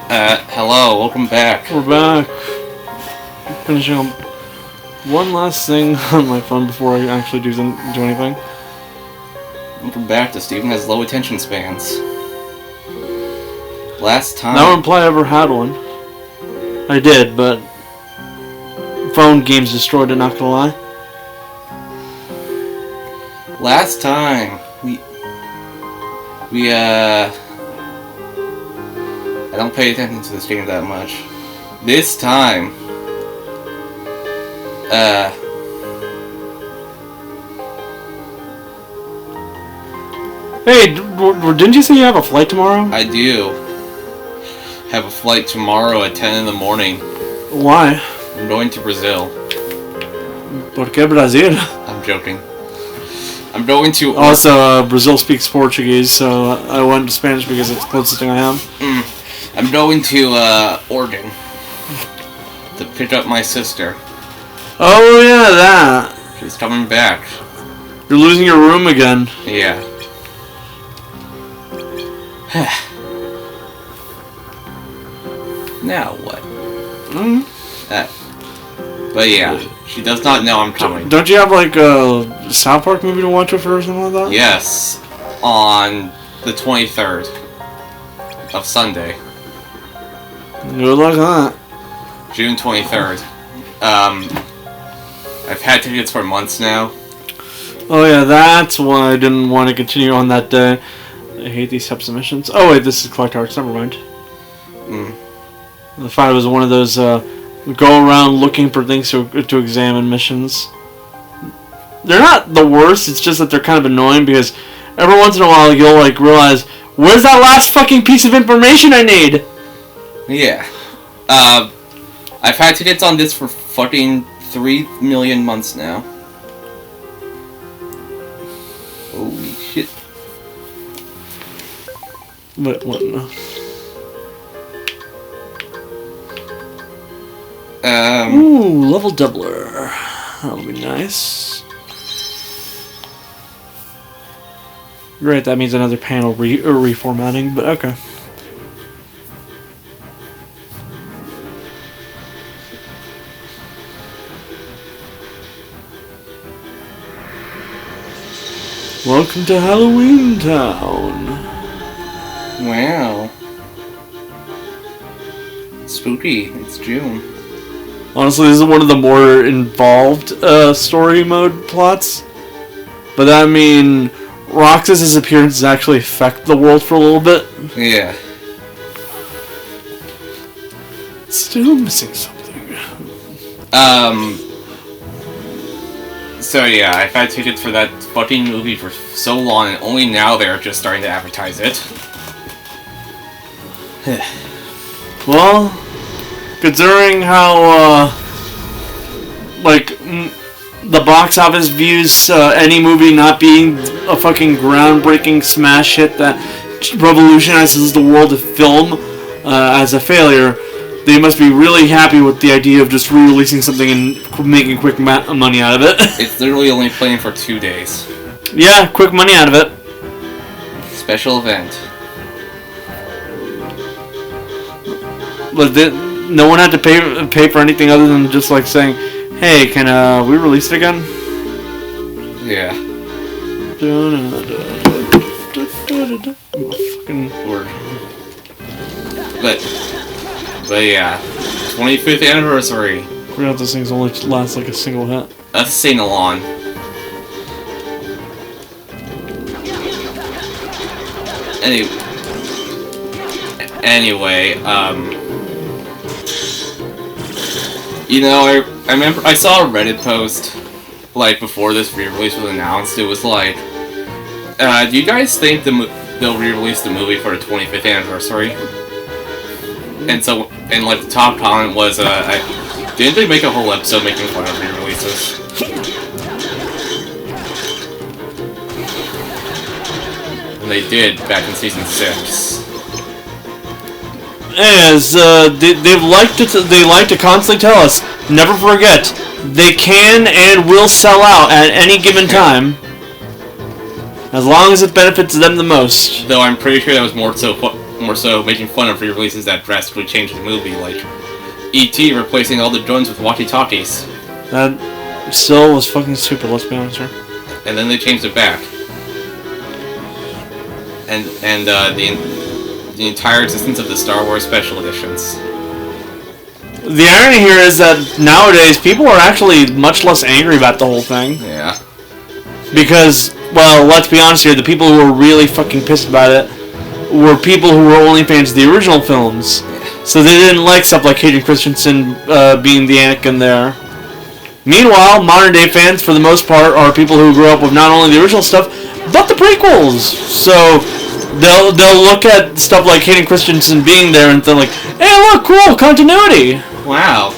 Hello, welcome back. We're back. Finishing up one last thing on my phone before I actually do anything. Welcome back to Steven Has Low Attention Spans. Last time... That would imply I ever had one. I did, but... phone games destroyed it, not gonna lie. Last time, I don't pay attention to this game that much. This time, Hey, didn't you say you have a flight tomorrow? I do have a flight tomorrow at 10 in the morning. Why? I'm going to Brazil. Por qué Brazil? I'm joking. I'm going to... Also, Brazil speaks Portuguese, so I went to Spanish because it's the closest thing I have. I'm going to, Oregon to pick up my sister. Oh, yeah, that. She's coming back. You're losing your room again. Yeah. Now what? But yeah, she does not know I'm coming. Don't you have like a South Park movie to watch with her or something like that? Yes, on the 23rd of Sunday. Good luck on that. June 23rd. I've had tickets for months now. Oh yeah, that's why I didn't want to continue on that day. I hate these types of missions. Oh wait, this is Collect Arts, never mind. I thought it was one of those go around looking for things to examine missions. They're not the worst, it's just that they're kind of annoying because every once in a while you'll like realize, where's that last fucking piece of information I need? Yeah. I've had tickets on this for fucking 3 million months now. Holy shit. What no. Ooh, level doubler. That'll be nice. Great, that means another panel reformatting, but okay. Welcome to Halloween Town. Wow. Spooky. It's June. Honestly, this is one of the more involved story mode plots. But I mean, Roxas's appearances actually affect the world for a little bit. Yeah. Still missing something. So yeah, I've had tickets for that fucking movie for so long, and only now they're just starting to advertise it. Well, considering how, the box office views any movie not being a fucking groundbreaking smash hit that revolutionizes the world of film as a failure, they must be really happy with the idea of just re-releasing something and making quick money out of it. It's literally only playing for 2 days. Yeah, quick money out of it. Special event. But no one had to pay for anything other than just like saying, "Hey, can we release it again?" Yeah. Fucking Word. But yeah, 25th anniversary. I forgot those things only last like a single hit. That's sing-along. Anyway, you know, I remember I saw a Reddit post like before this re-release was announced. It was like, do you guys think they'll re-release the movie for the 25th anniversary? And so, and like the top comment was, didn't they make a whole episode making fun of re-releases? And they did back in season 6. As they like to constantly tell us, never forget, they can and will sell out at any given time, as long as it benefits them the most. Though I'm pretty sure that was more more so making fun of re-releases that drastically changed the movie, like E.T. replacing all the drones with walkie-talkies. That still was fucking stupid, let's be honest here. And then they changed it back. And the entire existence of the Star Wars special editions. The irony here is that nowadays people are actually much less angry about the whole thing. Yeah. Because, well, let's be honest here, the people who were really fucking pissed about it were people who were only fans of the original films. So they didn't like stuff like Hayden Christensen being the Anakin there. Meanwhile, modern day fans, for the most part, are people who grew up with not only the original stuff, but the prequels. So they'll look at stuff like Hayden Christensen being there and they're like, hey, look, cool, continuity. Wow.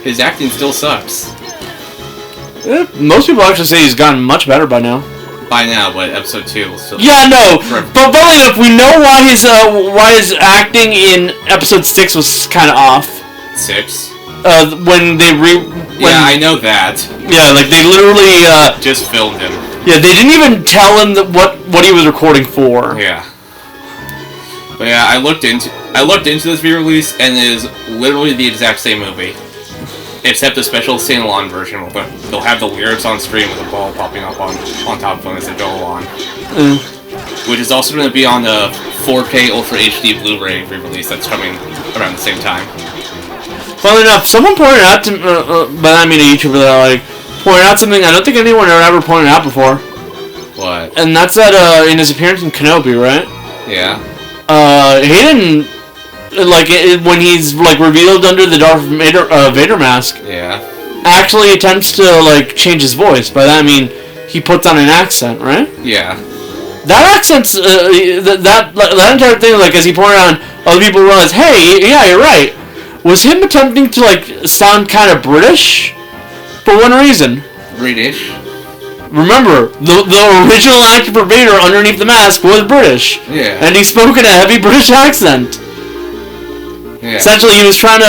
His acting still sucks. Most people actually say he's gotten much better by now. By now, but episode 2 will still... Yeah, no, but funnily enough, we know why his acting in episode 6 was kind of off. 6? When they yeah, I know that. Yeah, like they literally just filmed him. Yeah, they didn't even tell him what he was recording for. Yeah. But yeah, I looked into this re-release, and it is literally the exact same movie. Except the special standalone version, where they'll have the lyrics on screen with a ball popping up on top of them as they go along. Which is also going to be on the 4K Ultra HD Blu-ray re-release that's coming around the same time. Funnily enough, someone pointed out to me, but I mean a YouTuber that pointed out something I don't think anyone ever pointed out before. What? And that's that in his appearance in Kenobi, right? Yeah. Hayden, when he's revealed under the Darth Vader mask, yeah, actually attempts to change his voice. By that I mean he puts on an accent, right? Yeah. That accent's that entire thing, as he pointed out, other people realize, hey, yeah, you're right. Was him attempting to sound kind of British for one reason. British. Remember, the original actor for Vader underneath the mask was British. Yeah. And he spoke in a heavy British accent. Yeah. Essentially, he was trying to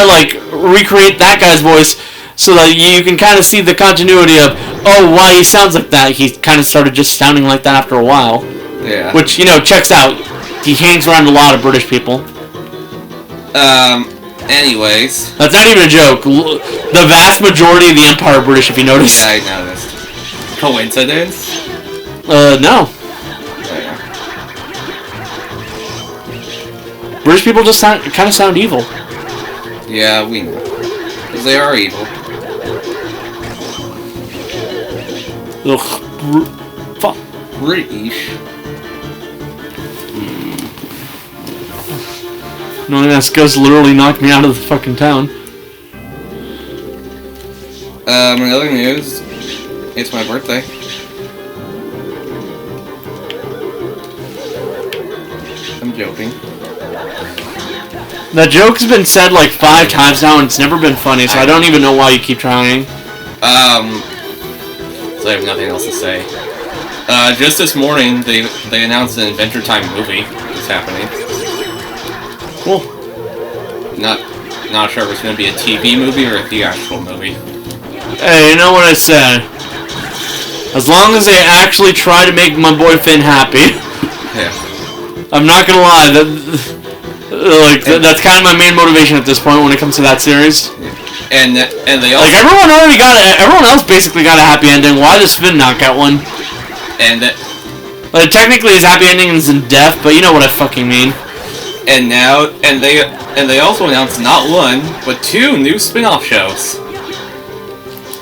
recreate that guy's voice so that you can kind of see the continuity of, oh, why he sounds like that. He kind of started just sounding like that after a while. Yeah. Which, checks out. He hangs around a lot of British people. Anyways. That's not even a joke. The vast majority of the Empire are British, if you notice. Yeah, I noticed. Coincidence? No. Yeah. British people just kind of sound evil. Yeah, we know. Because they are evil. Ugh. Fuck. British. Knowing that Scuzz literally knocked me out of the fucking town. In other news, it's my birthday. I'm joking. That joke's been said 5 times now and it's never been funny, so I don't even know why you keep trying. So I have nothing else to say. Just this morning, they announced an Adventure Time movie is happening. Cool. Not sure if it's going to be a TV movie or a theatrical movie. Hey, you know what I said? As long as they actually try to make my boy Finn happy. Yeah. I'm not gonna lie, that's kind of my main motivation at this point when it comes to that series. And they also everyone else basically got a happy ending. Why does Finn not get one? And technically his happy ending is in death, but you know what I fucking mean. And they also announced not one, but 2 new spin-off shows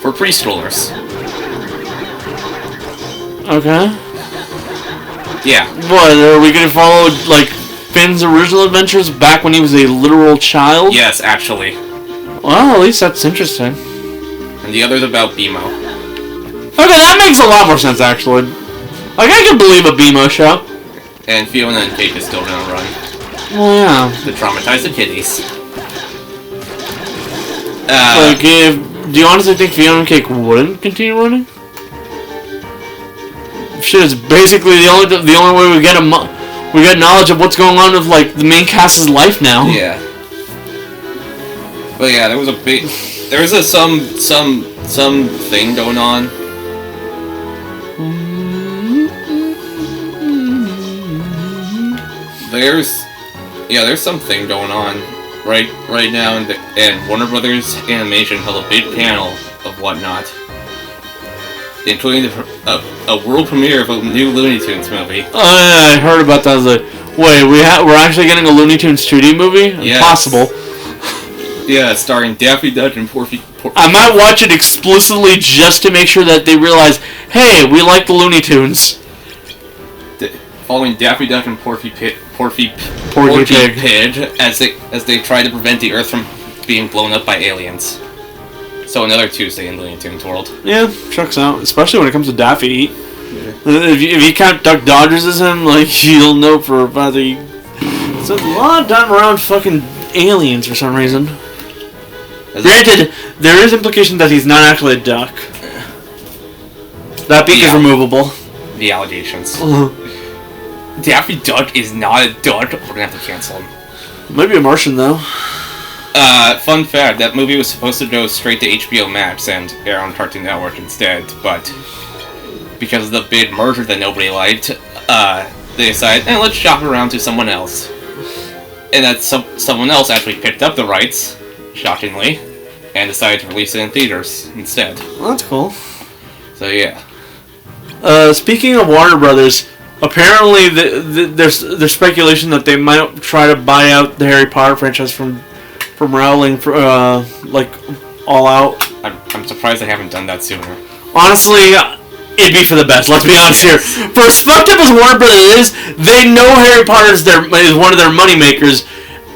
for preschoolers. Okay. Yeah. What, are we gonna follow, Finn's original adventures back when he was a literal child? Yes, actually. Well, at least that's interesting. And the other's about BMO. Okay, that makes a lot more sense, actually. I can believe a BMO show. And Fiona and Cake is still gonna run. Well, yeah. To traumatize the kiddies. Do you honestly think Fiona and Cake wouldn't continue running? Shit, it's basically the only way we get knowledge of what's going on with the main cast's life now. Yeah. But yeah, there was some thing going on. Yeah, there's something going on right now, and Warner Brothers Animation held a big panel of whatnot, including a world premiere of a new Looney Tunes movie. Oh yeah, I heard about that. I was like, wait, we're actually getting a Looney Tunes 2D movie? Yes. Impossible. Yeah, starring Daffy Duck and Porky. I might watch it exclusively just to make sure that they realize, hey, we like the Looney Tunes. Following Daffy Duck and Porky Pig as they try to prevent the Earth from being blown up by aliens. So another Tuesday in Looney Tunes world. Yeah, checks out. Especially when it comes to Daffy. Yeah. If you count Duck Dodgers as him, like, you'll know for about the... It's a lot of time around fucking aliens for some reason. Granted, there is implication that he's not actually a duck. That beak is removable. The allegations. Daffy Duck is not a duck. We're gonna have to cancel him. Maybe a Martian, though. Fun fact, that movie was supposed to go straight to HBO Max and air on Cartoon Network instead, but because of the big merger that nobody liked, they decided, let's shop it around to someone else. And that someone else actually picked up the rights, shockingly, and decided to release it in theaters instead. Well, that's cool. So, yeah. Speaking of Warner Brothers, apparently there's speculation that they might try to buy out the Harry Potter franchise from Rowling, like, all out. I'm surprised they haven't done that sooner. Honestly, it'd be for the best, let's be honest here. For as fucked up as Warner Brothers is, they know Harry Potter is one of their moneymakers,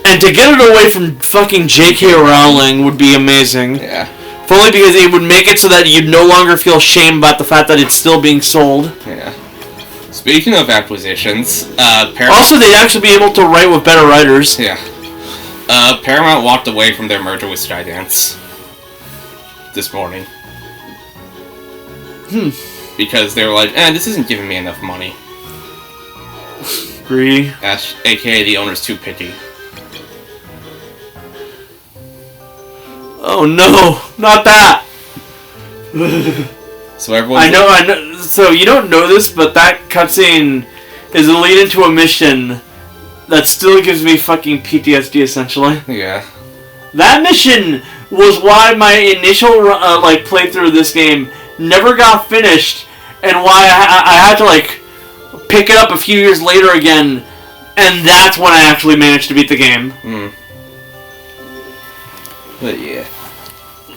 and to get it away from fucking J.K. Rowling would be amazing. Yeah. Fully because it would make it so that you'd no longer feel shame about the fact that it's still being sold. Yeah. Speaking of acquisitions, also, they'd actually be able to write with better writers. Yeah. Paramount walked away from their merger with Skydance this morning. Because they were like, this isn't giving me enough money. Greedy. AKA the owner's too picky. Oh no, not that! So everyone. I know. So you don't know this, but that cutscene is a lead into a mission that still gives me fucking PTSD, essentially. Yeah. That mission was why my initial playthrough of this game never got finished, and why I had to pick it up a few years later again, and that's when I actually managed to beat the game. But yeah.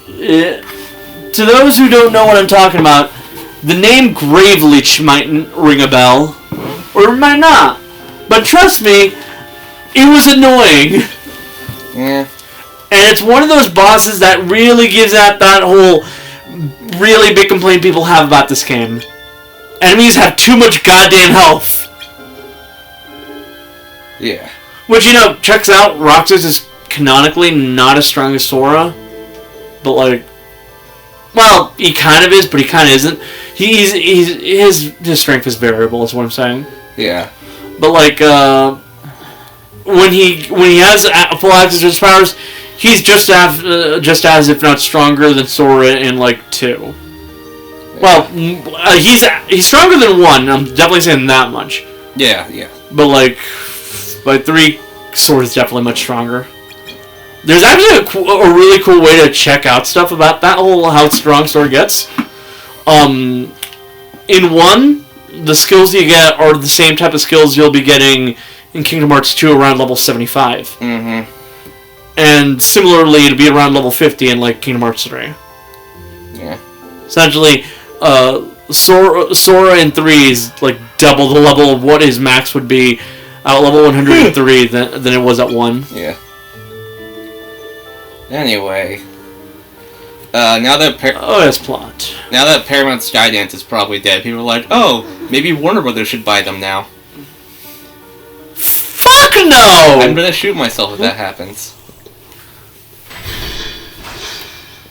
To those who don't know what I'm talking about, the name Graveleech might ring a bell, or it might not. But trust me, it was annoying. Yeah. And it's one of those bosses that really gives out that whole really big complaint people have about this game. Enemies have too much goddamn health. Yeah. Which, checks out, Roxas is canonically not as strong as Sora. But, well, he kind of is, but he kind of isn't. His strength is variable, is what I'm saying. Yeah. But, when he has full access to his powers, he's just as, if not stronger than Sora in, 2. Well, he's stronger than 1, I'm definitely saying that much. Yeah. But, by 3, Sora's definitely much stronger. There's actually a really cool way to check out stuff about that whole how strong Sora gets. In 1, the skills you get are the same type of skills you'll be getting in Kingdom Hearts 2 around level 75. Mm-hmm. And similarly, it'll be around level 50 in Kingdom Hearts 3. Yeah. Essentially, Sora in 3 is double the level of what his max would be at level 103 than it was at 1. Yeah. Anyway, now that plot. Now that Paramount Skydance is probably dead, people are like, oh, maybe Warner Brothers should buy them now. Fuck no! I'm gonna shoot myself if that happens.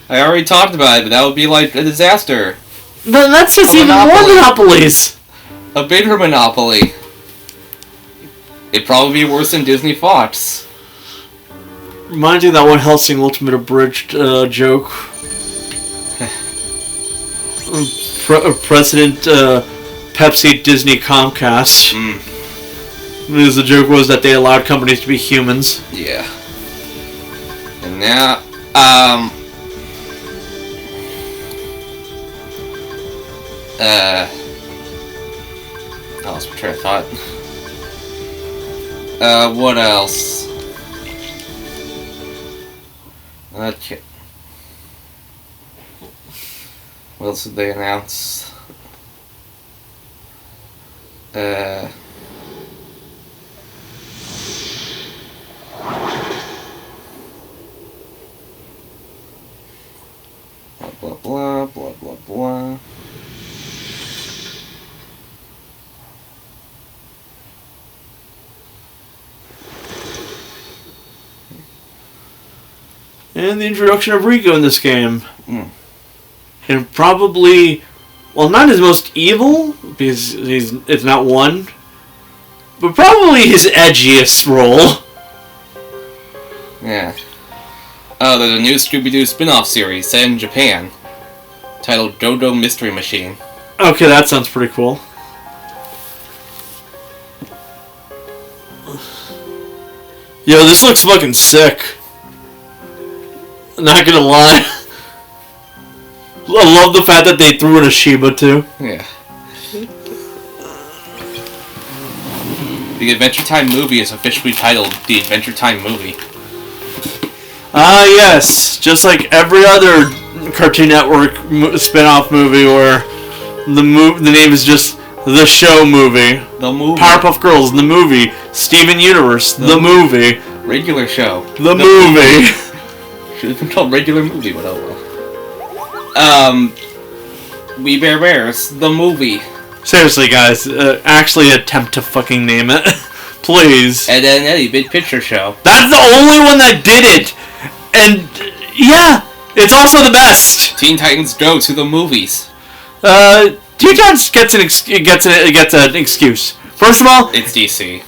I already talked about it, but that would be a disaster. Then that's just even more monopolies. A bigger monopoly. It'd probably be worse than Disney Fox. Reminds you of that one Hellsing Ultimate Abridged joke. Precedent Pepsi, Disney, Comcast. Because the joke was that they allowed companies to be humans. Yeah. And now, I lost my train of thought. What else? Okay. What else did they announce? Blah, blah, blah, blah, blah. And the introduction of Rico in this game. Mm. And probably, well, not his most evil, because it's not one, but probably his edgiest role. Yeah. Oh, there's a new Scooby-Doo spin-off series set in Japan, titled Dodo Mystery Machine. Okay, that sounds pretty cool. Yo, this looks fucking sick. Not gonna lie. I love the fact that they threw in a Shiba too. Yeah. The Adventure Time movie is officially titled The Adventure Time Movie. Ah, yes. Just like every other Cartoon Network spin-off movie where the name is just The Show Movie. The movie. Powerpuff Girls, the movie. Steven Universe, the movie. Regular Show. The movie. Should have been called Regular Movie, but oh well. We Bear Bears, the movie. Seriously, guys, actually attempt to fucking name it. Please. And then Eddie, Big Picture Show. That's the only one that did it! And, yeah, it's also the best! Teen Titans Go to the movies. Teen Titans gets an excuse. First of all... It's DC.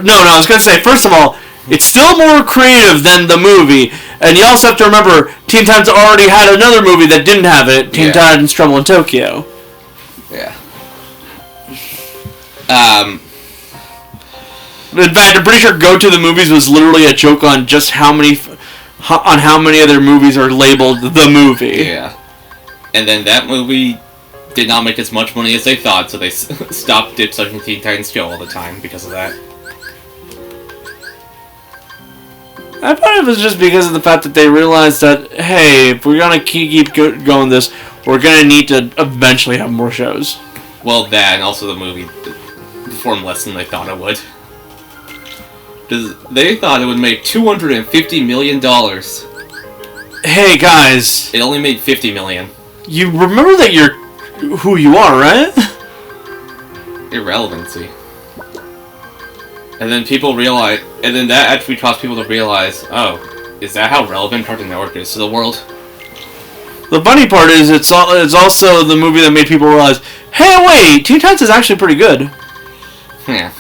No, I was gonna say, first of all, it's still more creative than the movie. And you also have to remember, Teen Titans already had another movie that didn't have it, Teen Titans Trouble in Tokyo. Yeah. In fact, I'm pretty sure Go to the Movies was literally a joke on just how many other movies are labeled the movie. Yeah. And then that movie did not make as much money as they thought, so they stopped dip-sucking Teen Titans Go all the time because of that. I thought it was just because of the fact that they realized that, hey, if we're gonna keep going this, we're gonna need to eventually have more shows. Well, that, and also the movie performed less than they thought it would. They thought it would make $250 million. Hey, guys. It only made $50 million. You remember that you're who you are, right? Irrelevancy. And then people realize, and then that actually caused people to realize, oh, is that how relevant Cartoon Network is to the world? The funny part is, it's also the movie that made people realize, hey, wait, Teen Titans is actually pretty good. Yeah.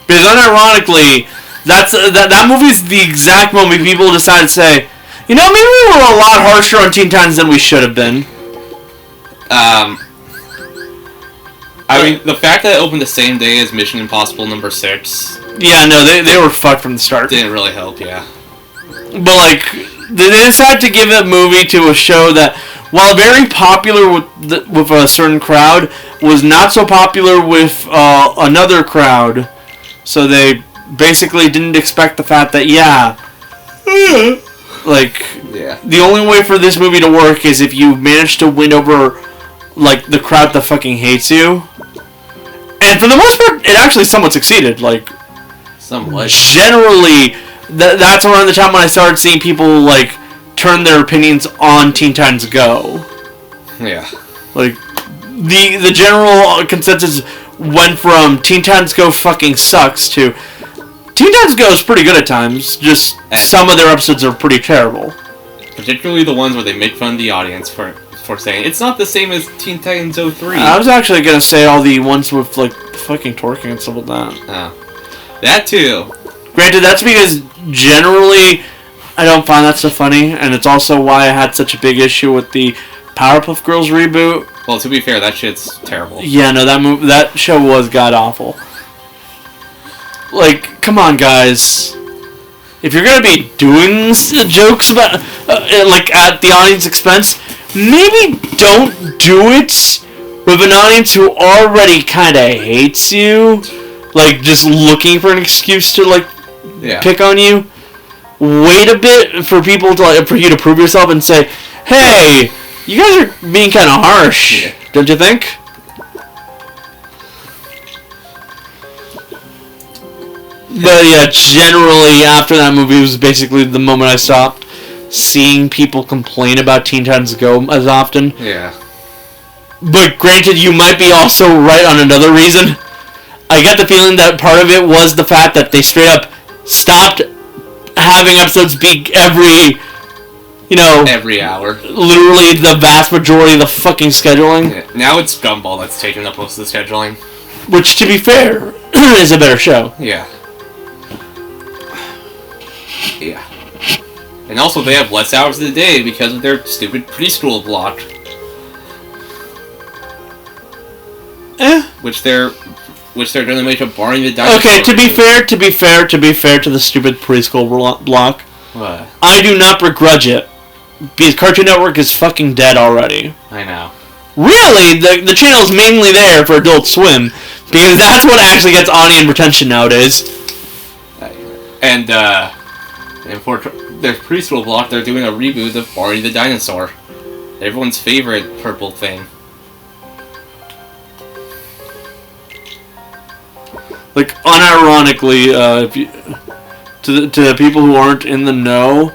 Because unironically, that movie's the exact moment people decided to say, you know, maybe we were a lot harsher on Teen Titans than we should have been. I mean, the fact that it opened the same day as Mission Impossible number 6... Yeah, no, they were fucked from the start. Didn't really help, yeah. But, like, they decided to give a movie to a show that, while very popular with a certain crowd, was not so popular with another crowd. So they basically didn't expect the fact that, the only way for this movie to work is if you manage to win over, like, the crowd that fucking hates you. And for the most part, it actually somewhat succeeded. Like, somewhat. Generally, that's around the time when I started seeing people, like, turn their opinions on Teen Titans Go. Yeah. Like, the general consensus went from Teen Titans Go fucking sucks to Teen Titans Go is pretty good at times, just some of their episodes are pretty terrible. Particularly the ones where they make fun of the audience for saying, it's not the same as Teen Titans 03. I was actually gonna say all the ones with, like, fucking twerking and stuff like that. Oh. That too. Granted, that's because generally I don't find that so funny, and it's also why I had such a big issue with the Powerpuff Girls reboot. Well, to be fair, that shit's terrible. Yeah, no, that show was god-awful. Like, come on, guys. If you're gonna be doing jokes about, like, at the audience expense, maybe don't do it with an audience who already kind of hates you. Like, just looking for an excuse to, like, pick on you. Wait a bit for people to, like, for you to prove yourself and say, hey, you guys are being kind of harsh, don't you think? But yeah, generally after that movie was basically the moment I stopped seeing people complain about Teen Titans Go as often. Yeah. But granted, you might be also right on another reason. I get the feeling that part of it was the fact that they straight up stopped having episodes be every hour. Literally the vast majority of the fucking scheduling. Yeah. Now it's Gumball that's taking up most of the scheduling. Which, to be fair, is a better show. Yeah. Yeah. And also they have less hours of the day because of their stupid preschool block. Which they're going to make a Barney the Dinosaur. Okay, to be fair to the stupid preschool block. What? I do not begrudge it. Because Cartoon Network is fucking dead already. I know. Really? The channel's mainly there for Adult Swim. Because that's what actually gets audience retention nowadays. And for their preschool block, they're doing a reboot of Barney the Dinosaur. Everyone's favorite purple thing. Like, unironically, to the people who aren't in the know,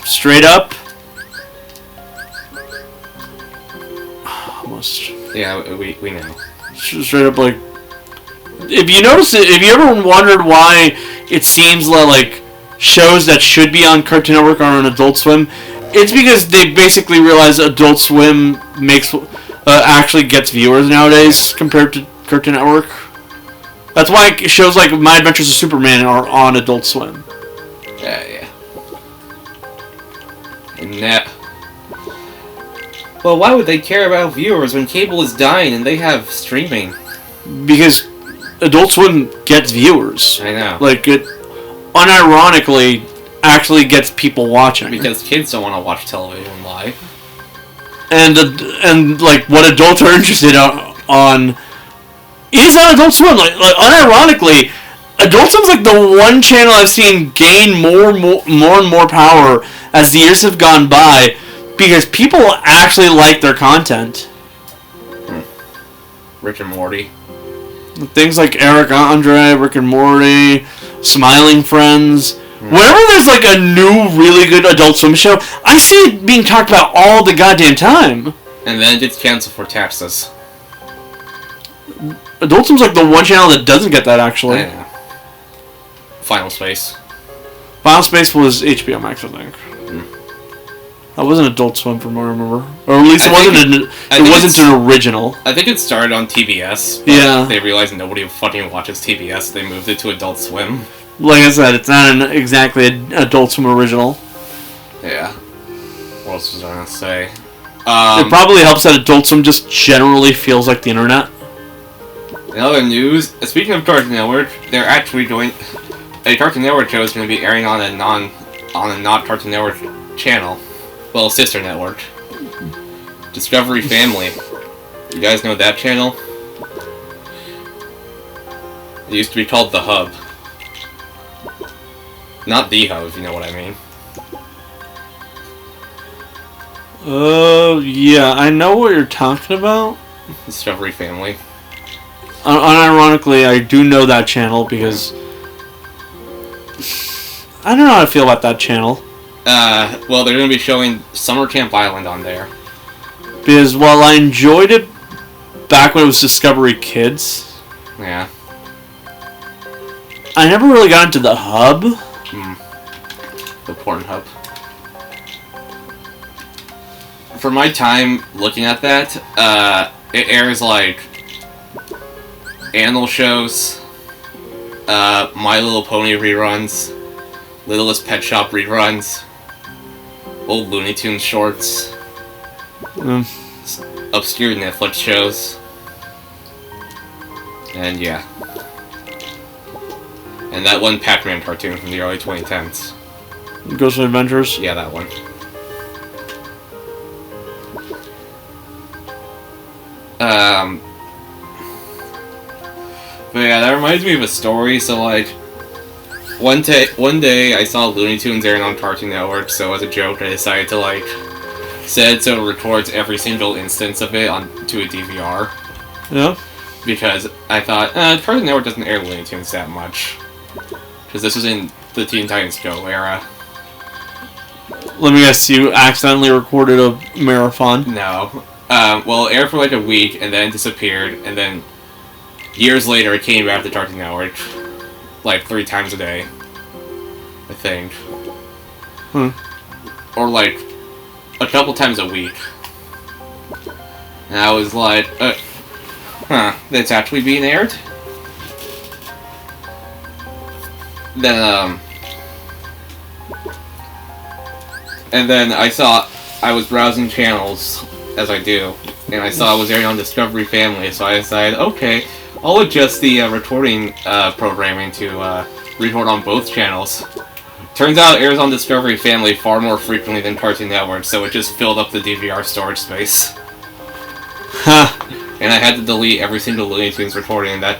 straight up, almost. Yeah, we know. Straight up, like, if you notice it, if you ever wondered why it seems like shows that should be on Cartoon Network are on Adult Swim, it's because they basically realize Adult Swim makes actually gets viewers nowadays compared to Cartoon Network. That's why shows like My Adventures of Superman are on Adult Swim. Yeah. And that. Well, why would they care about viewers when cable is dying and they have streaming? Because Adult Swim gets viewers. I know. Like, it unironically actually gets people watching. Because kids don't want to watch television live. And like, what adults are interested on is on Adult Swim. Like unironically, Adult Swim's like the one channel I've seen gain more and more power as the years have gone by, because people actually like their content. Rick and Morty. Things like Eric Andre, Rick and Morty, Smiling Friends. Whenever there's like a new, really good Adult Swim show, I see it being talked about all the goddamn time. And then it gets canceled for taxes. Adult Swim's like the one channel that doesn't get that, actually. I know. Final Space. Final Space was HBO Max, I think. That wasn't Adult Swim, from what I remember. Or at least it wasn't an original. I think it started on TBS. But yeah. They realized nobody fucking watches TBS. They moved it to Adult Swim. Like I said, it's not exactly an Adult Swim original. Yeah. What else was I going to say? It probably helps that Adult Swim just generally feels like the internet. In other news, speaking of Cartoon Network, they're actually going... A Cartoon Network show is going to be airing on a not Cartoon Network channel. Well, sister network. Discovery Family. You guys know that channel? It used to be called The Hub. Not The Hub, if you know what I mean. Yeah, I know what you're talking about. Discovery Family. Unironically, I do know that channel because... I don't know how to feel about that channel. Well, they're going to be showing Summer Camp Island on there. Because while I enjoyed it back when it was Discovery Kids... Yeah. I never really got into the Hub. The Pornhub. For my time looking at that, it airs like animal shows, My Little Pony reruns, Littlest Pet Shop reruns, old Looney Tunes shorts, obscure Netflix shows, and yeah. And that one Pac-Man cartoon from the early 2010s. Ghost Adventures? Yeah, that one. But yeah, that reminds me of a story. So like, one day I saw Looney Tunes airing on Cartoon Network. So as a joke, I decided to like set it so it records every single instance of it onto a DVR. Yeah. Because I thought Cartoon Network doesn't air Looney Tunes that much. Because this was in the Teen Titans Go era. Let me guess, you accidentally recorded a marathon? No. Well, it aired for like a week and then disappeared, and then years later it came back to Cartoon Network like 3 times a day, I think. Or like a couple times a week. And I was like, that's actually being aired? Then, and then I was browsing channels, as I do, and I saw it was airing on Discovery Family, so I decided, okay, I'll adjust the recording programming to record on both channels. Turns out it airs on Discovery Family far more frequently than Cartoon Network, so it just filled up the DVR storage space. And I had to delete every single Looney Tunes recording, and that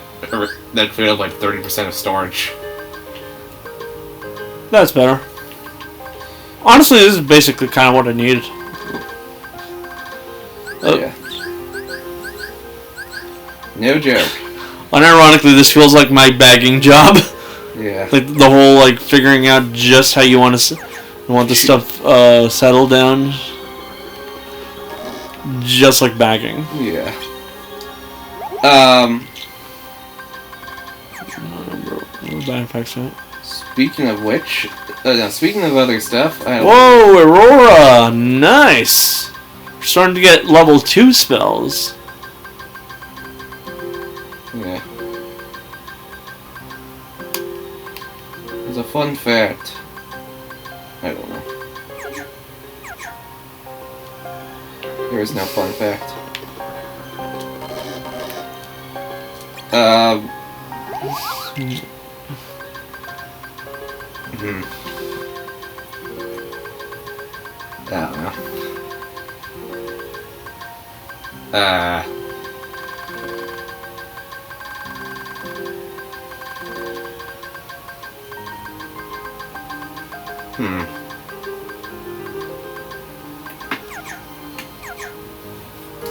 filled up like 30% of storage. That's better. Honestly, this is basically kind of what I needed. Yeah. No joke. Unironically, this feels like my bagging job. Yeah. Like the whole like figuring out just how you want the stuff settled down. Just like bagging. Yeah. Backpacks out. Speaking of which, speaking of other stuff, whoa, Aurora! Nice! We're starting to get level 2 spells. Yeah. There's a fun fact. I don't know. There is no fun fact. I don't know.